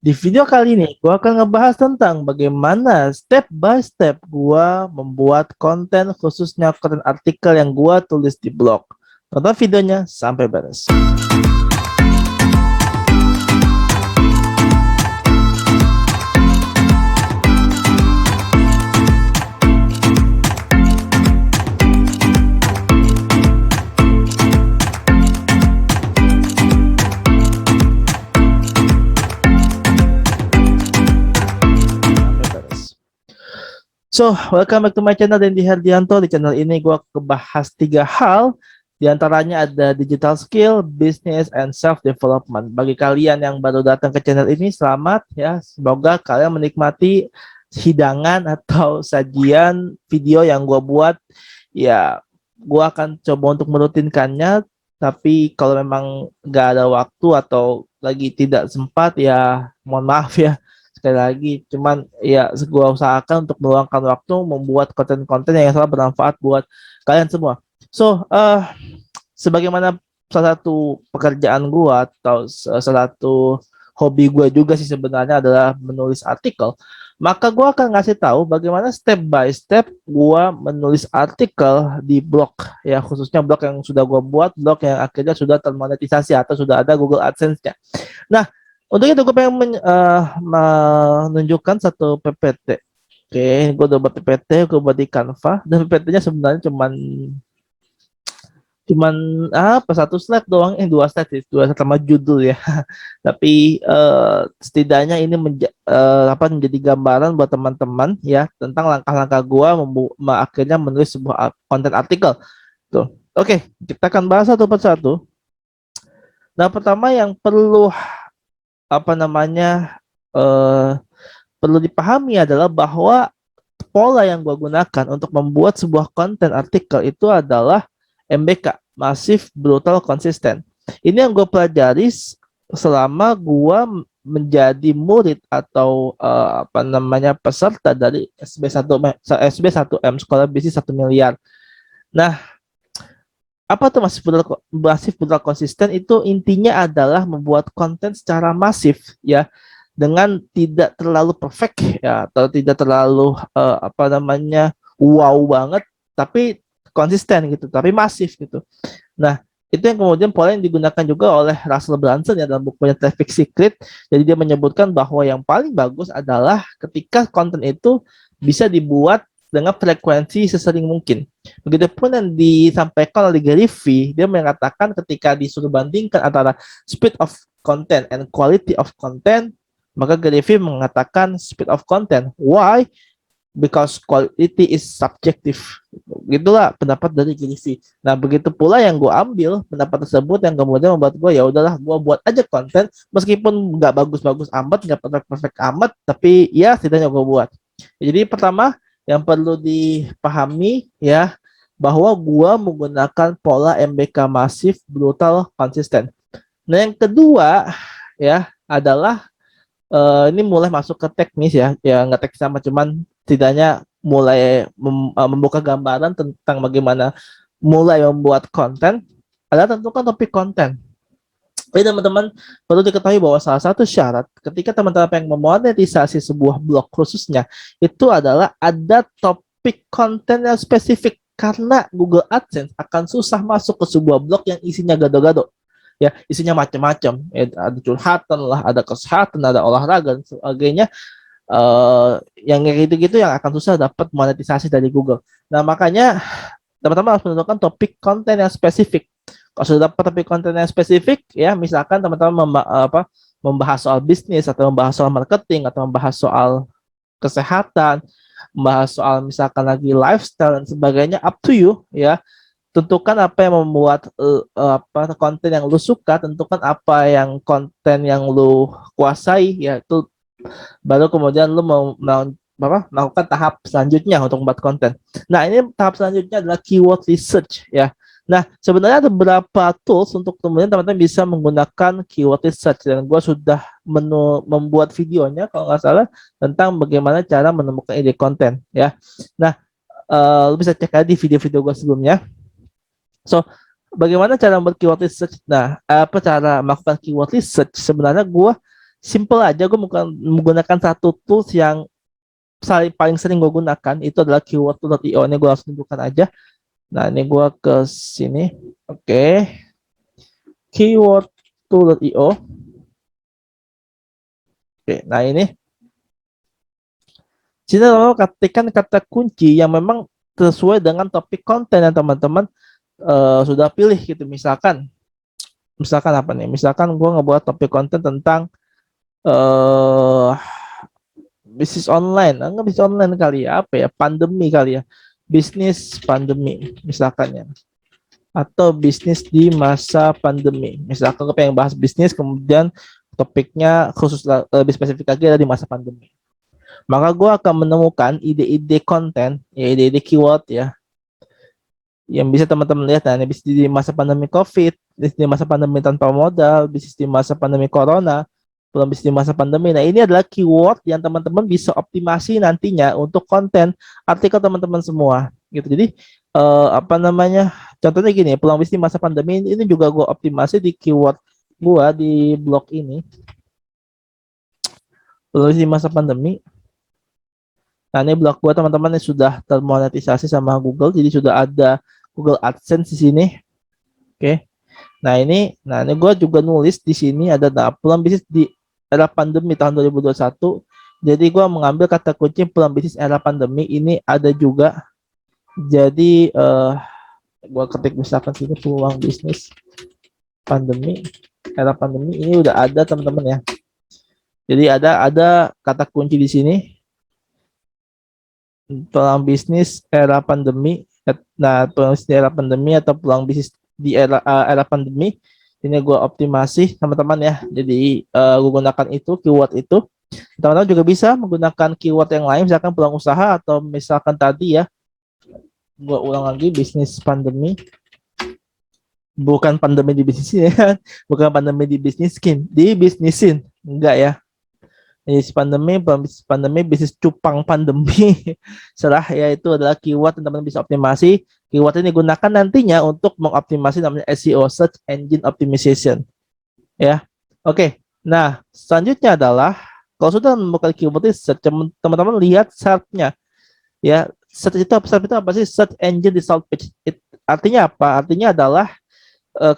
Di video kali ini, gue akan ngebahas tentang bagaimana step by step gue membuat konten, khususnya konten artikel yang gue tulis di blog. Tonton videonya sampai beres. So, welcome back to my channel, Dendi Herdianto. Di channel ini gue kebahas 3 hal. Di antaranya ada digital skill, business, and self-development. Bagi kalian yang baru datang ke channel ini, selamat ya. Semoga kalian menikmati hidangan atau sajian video yang gue buat. Ya, gue akan coba untuk merutinkannya. Tapi kalau memang gak ada waktu atau lagi tidak sempat, ya mohon maaf ya. Sekali lagi, cuman ya gue usahakan untuk meluangkan waktu membuat konten-konten yang sangat bermanfaat buat kalian semua. So, sebagaimana salah satu pekerjaan gue atau salah satu hobi gue juga sih sebenarnya adalah menulis artikel, maka gue akan ngasih tahu bagaimana step by step gue menulis artikel di blog, ya khususnya blog yang sudah gue buat, blog yang akhirnya sudah termonetisasi atau sudah ada Google AdSense-nya. Nah, untuk itu gue pengen menunjukkan satu PPT. Oke, gue udah buat PPT, gue buat di Canva, dan PPT-nya sebenarnya cuman cuman apa satu slide doang, dua slide sih, dua slide sama judul ya. Tapi setidaknya ini menjadi gambaran buat teman-teman ya tentang langkah-langkah gua akhirnya menulis sebuah konten artikel. Tuh. Oke, kita akan bahas satu persatu. Nah, pertama yang perlu apa namanya perlu dipahami adalah bahwa pola yang gue gunakan untuk membuat sebuah konten artikel itu adalah MBK, Massive Brutal Consistent. Ini yang gue pelajari selama gue menjadi murid atau apa namanya peserta dari SB1M, Sekolah Bisnis 1 Miliar. Nah, apa tuh masif brutal konsisten? Itu intinya adalah membuat konten secara masif ya, dengan tidak terlalu perfect ya, atau tidak terlalu apa namanya wow banget, tapi konsisten gitu, tapi masif gitu. Nah, itu yang kemudian pola yang digunakan juga oleh Russell Brunson ya dalam bukunya Traffic Secret. Jadi dia menyebutkan bahwa yang paling bagus adalah ketika konten itu bisa dibuat dengan frekuensi sesering mungkin. Begitupun yang disampaikan oleh Gary V, dia mengatakan ketika disuruh bandingkan antara speed of content and quality of content, maka Gary V mengatakan speed of content. Why? Because quality is subjective. Gitulah pendapat dari Gary V. Nah, begitu pula yang gue ambil pendapat tersebut yang kemudian membuat gue ya udahlah, gue buat aja konten meskipun nggak bagus-bagus amat, nggak perfect amat, tapi ya setidaknya gue buat. Jadi pertama yang perlu dipahami ya, bahwa gua menggunakan pola MBK masif, brutal, konsisten. Nah, yang kedua ya adalah ini mulai masuk ke teknis ya nggak teknis sama, cuman setidaknya mulai membuka gambaran tentang bagaimana mulai membuat konten. Adalah tentukan topik konten. Jadi teman-teman perlu diketahui bahwa salah satu syarat ketika teman-teman pengen memonetisasi sebuah blog khususnya itu adalah ada topik konten yang spesifik, karena Google AdSense akan susah masuk ke sebuah blog yang isinya gado-gado. Ya, isinya macam-macam. Ya, ada curhatan lah, ada kesehatan, ada olahraga dan sebagainya. Yang kayak gitu-gitu yang akan susah dapat monetisasi dari Google. Nah, makanya teman-teman harus menentukan topik konten yang spesifik. Kalau sudah dapat topik konten yang spesifik, ya misalkan teman-teman membahas soal bisnis atau membahas soal marketing atau membahas soal kesehatan, membahas soal misalkan lagi lifestyle dan sebagainya, up to you ya. Tentukan apa yang membuat apa konten yang lu suka, tentukan apa yang konten yang lu kuasai, yaitu baru kemudian lu mau melakukan tahap selanjutnya untuk membuat konten. Nah, ini tahap selanjutnya adalah keyword research ya. Nah, sebenarnya ada beberapa tools untuk kemudian teman-teman bisa menggunakan keyword research, dan gue sudah membuat videonya kalau nggak salah tentang bagaimana cara menemukan ide konten ya. Nah, lu bisa cek aja di video-video gue sebelumnya. So, bagaimana cara membuat keyword research? Nah, apa cara melakukan keyword research? Sebenarnya gue simple aja, gue menggunakan satu tools yang paling sering gue gunakan, itu adalah keyword.io. Ini gue langsung tunjukkan aja. Nah, ini gue ke sini. Oke. Keyword.io. Oke, nah ini. Sini lalu ketikkan kata kunci yang memang sesuai dengan topik konten yang teman-teman sudah pilih gitu. Misalkan apa nih? Misalkan gue ngebuat topik konten tentang eh bisnis online. Enggak, bisnis online kali ya, apa ya? Pandemi kali ya. Bisnis pandemi misalkan ya. Atau bisnis di masa pandemi. Misalkan gue pengen bahas bisnis, kemudian topiknya khusus lebih spesifik lagi ada di masa pandemi. Maka gue akan menemukan ide-ide konten, ya ide-ide keyword ya, yang bisa teman-teman lihat. Nah, ini bisnis di masa pandemi COVID, bisnis di masa pandemi tanpa modal, bisnis di masa pandemi corona, belum bisnis di masa pandemi. Nah, ini adalah keyword yang teman-teman bisa optimasi nantinya untuk konten artikel teman-teman semua gitu. Jadi apa namanya? Contohnya gini, peluang bisnis di masa pandemi ini juga gue optimasi di keyword gue di blog ini. Peluang bisnis di masa pandemi. Nah, ini blog gue teman-teman yang sudah termonetisasi sama Google, jadi sudah ada Google AdSense di sini. Oke. Nah ini gue juga nulis di sini ada peluang bisnis di era pandemi tahun 2021. Jadi gue mengambil kata kunci peluang bisnis era pandemi ini ada juga. Jadi gue ketik misalkan sini peluang bisnis pandemi era pandemi ini udah ada teman-teman ya. Jadi ada kata kunci di sini peluang bisnis era pandemi. Nah, peluang bisnis di era pandemi atau peluang bisnis di era pandemi ini gue optimasi teman-teman ya. Jadi gue gunakan itu keyword itu. Teman-teman juga bisa menggunakan keyword yang lain, misalkan peluang usaha atau misalkan tadi ya, gue ulang lagi bisnis pandemi, bukan pandemi di bisnisin ya, bukan pandemi di bisniskin, di bisnisin, enggak ya. Bisnis pandemi, bisnis cupang pandemi. Serah ya, itu adalah keyword yang teman-teman bisa optimasi. Keyword ini gunakan nantinya untuk mengoptimasi namanya SEO, Search Engine Optimization. Ya, oke. Nah, selanjutnya adalah kalau sudah menemukan keyword ini, teman-teman lihat SERP-nya. Ya, SERP itu apa sih? Search Engine Result Page. Artinya apa? Artinya adalah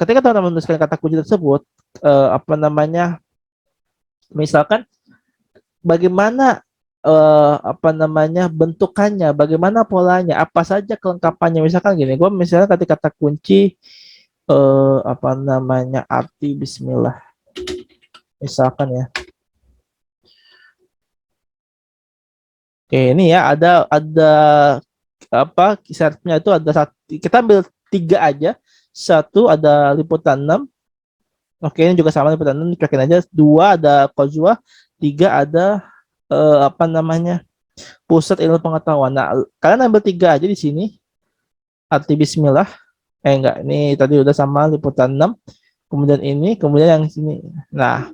ketika teman-teman menuliskan kata kunci tersebut, apa namanya? Misalkan bagaimana apa namanya bentukannya, bagaimana polanya, apa saja kelengkapannya. Misalkan gini, gue misalnya ketika kata kunci apa namanya arti Bismillah, misalkan ya. Oke, ini ya ada apa kisarnya itu ada satu, kita ambil tiga aja. Satu ada liputan 6. Oke, ini juga sama liputan 6, dikeluarkan aja. Dua ada Kozua, tiga ada apa namanya pusat ilmu pengetahuan. Nah, kalian ambil tiga aja di sini. Arti Bismillah. Enggak, ini tadi udah sama liputan 6. Kemudian ini, kemudian yang sini. Nah,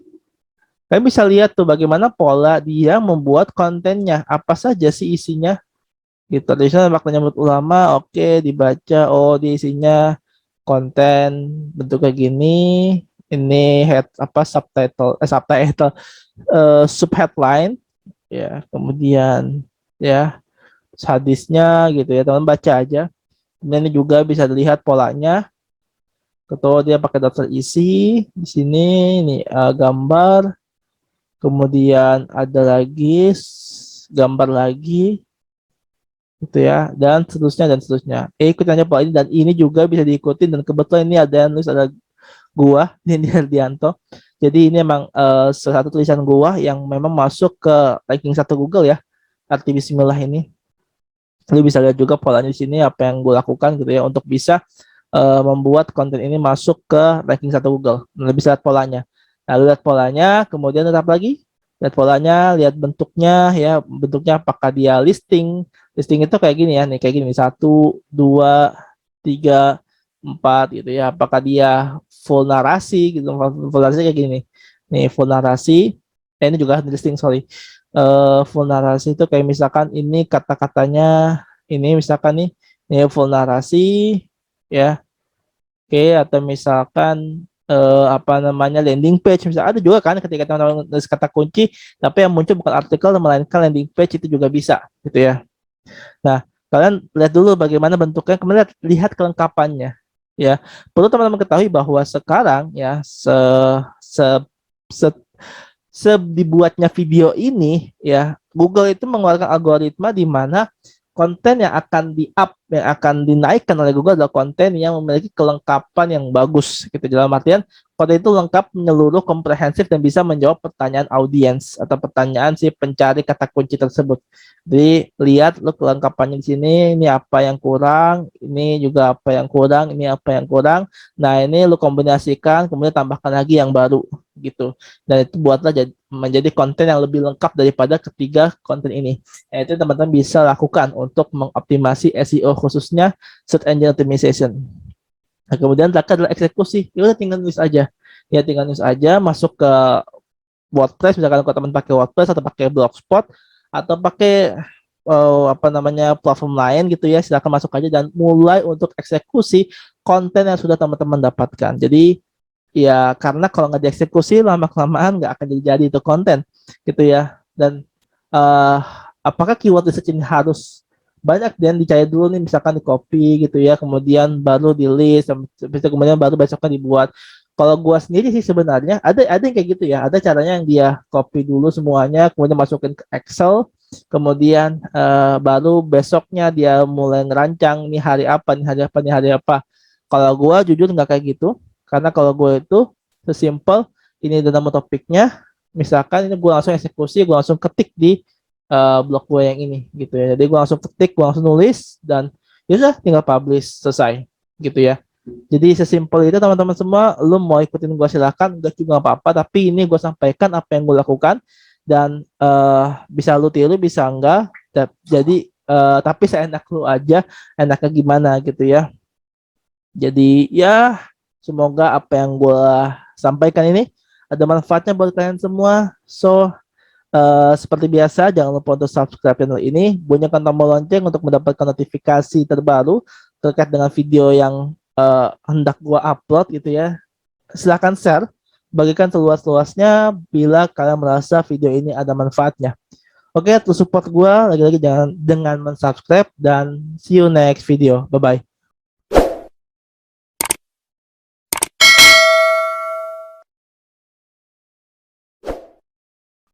kalian bisa lihat tuh bagaimana pola dia membuat kontennya. Apa saja sih isinya? Gitu. Tradisional maknanya menurut ulama, oke, dibaca. Oh, di isinya konten bentuk kayak gini. Ini head apa subtitle subheadline ya, kemudian ya hadisnya gitu ya, teman baca aja. Kemudian ini juga bisa dilihat polanya. Ketua dia pakai daftar isi di sini, ini gambar, kemudian ada lagi gambar lagi gitu ya, dan seterusnya. Ikutin aja pola ini, dan ini juga bisa diikutin, dan kebetulan ini ada yang nulis, ada gua ini Herdianto. Jadi ini emang salah satu tulisan gua yang memang masuk ke ranking 1 Google ya. Arti Bismillah ini. Lu bisa lihat juga polanya di sini apa yang gue lakukan gitu ya untuk bisa membuat konten ini masuk ke ranking 1 Google. Lu bisa lihat polanya. Lalu lihat polanya, kemudian tetap lagi lihat polanya, lihat bentuknya ya, bentuknya apakah dia listing. Listing itu kayak gini ya, nih kayak gini, 1, 2, 3, 4 gitu ya. Apakah dia full narasi gitu, full narasi kayak gini nih. Nih full narasi. Ini juga listing, sorry. Full narasi itu kayak misalkan ini kata-katanya ini misalkan nih, ini full narasi ya. Oke, atau misalkan apa namanya landing page, misalnya ada juga kan ketika teman-teman nulis kata kunci tapi yang muncul bukan artikel melainkan landing page, itu juga bisa gitu ya. Nah, kalian lihat dulu bagaimana bentuknya, kemudian lihat kelengkapannya. Ya, perlu teman-teman ketahui bahwa sekarang ya se, se, dibuatnya video ini ya, Google itu mengeluarkan algoritma di mana konten yang akan di-up, yang akan dinaikkan oleh Google adalah konten yang memiliki kelengkapan yang bagus gitu. Dalam artian konten itu lengkap, menyeluruh, komprehensif, dan bisa menjawab pertanyaan audiens atau pertanyaan si pencari kata kunci tersebut. Jadi lihat lo kelengkapannya di sini, ini apa yang kurang, ini juga apa yang kurang, ini apa yang kurang. Nah, ini lo kombinasikan, kemudian tambahkan lagi yang baru gitu. Dan itu buatlah menjadi konten yang lebih lengkap daripada ketiga konten ini. Nah, itu teman-teman bisa lakukan untuk mengoptimasi SEO, khususnya search engine optimization. Nah, kemudian terakhir adalah eksekusi. Ya udah tinggal nulis aja. Ya tinggal nulis aja, masuk ke WordPress, misalkan kalau teman pakai WordPress atau pakai Blogspot atau pakai apa namanya platform lain gitu ya, silakan masuk aja dan mulai untuk eksekusi konten yang sudah teman-teman dapatkan. Jadi ya, karena kalau nggak dieksekusi lama kelamaan nggak akan jadi itu konten gitu ya. Dan uh, apakah keyword research ini harus banyak dan dicari dulu nih, misalkan di copy gitu ya, kemudian baru di list, kemudian baru besoknya dibuat. Kalau gua sendiri sih sebenarnya ada yang kayak gitu ya, ada caranya yang dia copy dulu semuanya, kemudian masukin ke Excel, kemudian baru besoknya dia mulai ngerancang nih hari apa, nih hari apa, nih hari apa. Kalau gua jujur nggak kayak gitu, karena kalau gue itu sesimpel ini udah nama topiknya, misalkan ini gue langsung eksekusi, gue langsung ketik di blog gue yang ini gitu ya. Jadi gue langsung ketik, gue langsung nulis, dan ya udah tinggal publish, selesai gitu ya. Jadi sesimpel itu teman-teman semua. Lu mau ikutin gue silakan, gak juga apa-apa, tapi ini gue sampaikan apa yang gue lakukan, dan bisa lu tiru bisa enggak. Jadi tapi saya enak lu aja, enaknya gimana gitu ya. Jadi ya semoga apa yang gue sampaikan ini ada manfaatnya buat kalian semua. So seperti biasa, jangan lupa untuk subscribe channel ini, bunyikan tombol lonceng untuk mendapatkan notifikasi terbaru terkait dengan video yang hendak gua upload gitu ya. Silahkan share, bagikan seluas-luasnya bila kalian merasa video ini ada manfaatnya. Oke, terus support gua lagi-lagi jangan dengan mensubscribe, dan see you next video. Bye bye.